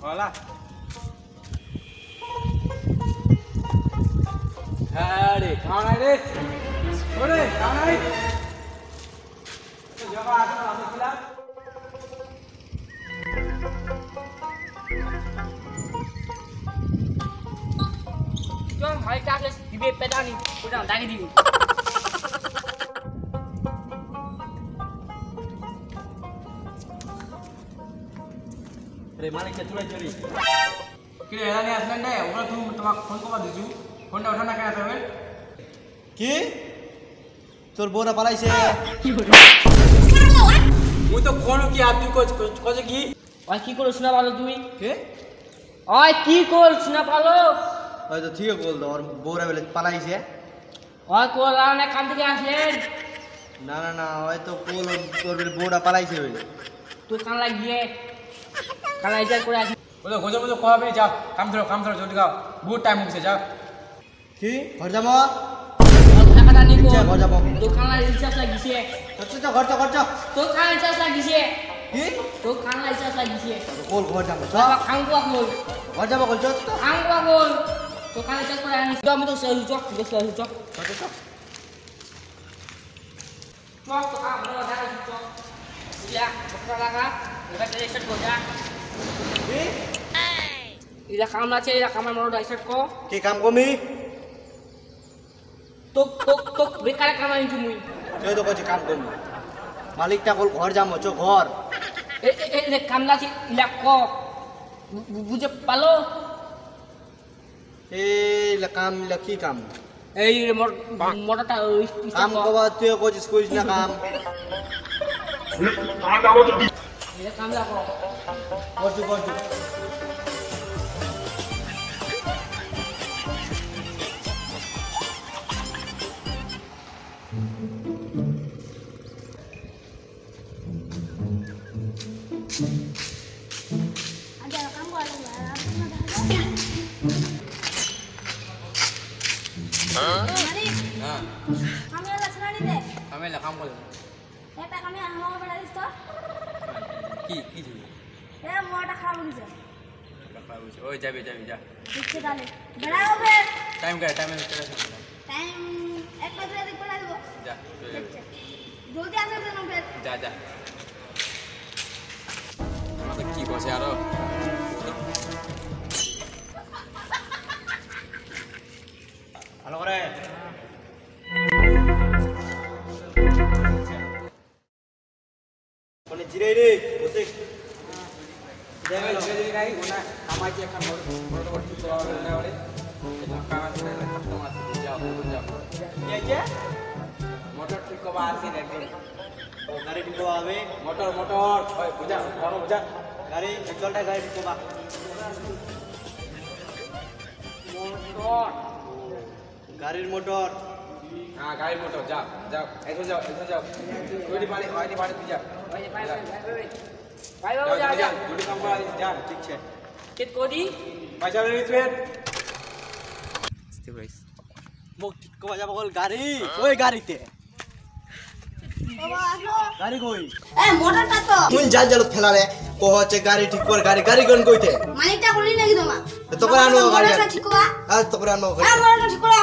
Hola. Hadi, kau naik deh. Boleh, kau naik. Jawab aku langsung bilang. Jom, hari tak di beda ni. Udah, dah di. अरे मालिक चतुरा चोरी किरे एला नहीं असलन दे ओकरा तुम तमा फोन को दिजु फोन टा उठाना केना तबे কি তোর বউরা পালাইছে मुई तो फोन की आप तू को की ওই কি করছ না ভালো তুই কে ওই কি করছ না ভালো হয়তো ঠিক বল দাও ওর বউরা বলে পালাইছে ওই কোলা না কাম থেকে আসলেন না না না হয়তো কোল তোর বউরা পালাইছে বলে তুই কান লাগিয়ে কান আইজার করে আসি बोलो गोजो कोबे जा काम धरो जल्दी का बहुत टाइम हो से जा কি ঘর যাবো টাকাটা নিকো ঘর যাবো দোকানে রিচার্জ লাগিছে ঘর যা তো কান রিচার্জ লাগিছে কি তো কান রিচার্জ লাগিছে কোল ঘর যাবো বাবা খাঙ্গু আকল ঘর যাবো বলছো তো খাঙ্গু আকল তো কান রিচার্জ করে আনি তো আমি তো সেল চক সেল চক চক তো আমরা দাঁড়া চক ইলা বকরা লাগা এবার রিচার্জ কর যা কি ইলা কাম আছে ইলা কামার মনো রিচার্জ কর কি কাম কমি তো বেকার কামাই তুমি তুই তো কইছিস কাম কমি মালিকটা কোল ঘর যাবো চো ঘর এ কামলা আছে ইলা ক বুঝে পালো এই কাম কি কাম এই মোটরটা কাম কবা তুই কইছিস কইছ না কাম এটা কামলা কর করছু हां kami ala senani deh. हमें ला काम बोल Kami hawa pada itu. की थी Mau tak kamu gitu. ओए जा Dikit dale. Berapa ber? Time कर Time ek bajre dik bola dibo. जा Joldi asar jeno ber. जा मतलब की बसे आरो ভালো করে কোনে জিরে রে বসে देखो धीरे नहीं होना हमारे के का मोटर तो होने वाले काम से कस्टमर से जाओ क्या मोटर ठीक को बाहर से देख ও গাড়ি টিকো আবে मोटर ओए बुझा करो बुझा গাড়ি চলটা গাড়ি টিকো বা মোটর গাড়ির মোটর हां गाड़ी मोटर जाओ ऐसे जाओ कोई पानी जा ভাই বাবু যা যা जल्दी काम करा जा ঠিক আছে কেত কোদি पैसा ले इसमें स्टे মোক টিকো যাব বল গাড়ি ওই গাড়িতে Bawa aslo. গাড়ি কই Motor ta to. তুই জাল জাল ফেলালে কো হচ্ছে গাড়ি ঠিক কর গাড়ি কোন কইতে Manik ta kuli lagi doma. তো করে আনো গাড়ি Motor ta ঠিক করা। আর তো করে আনো গাড়ি Motor ta ঠিক করা।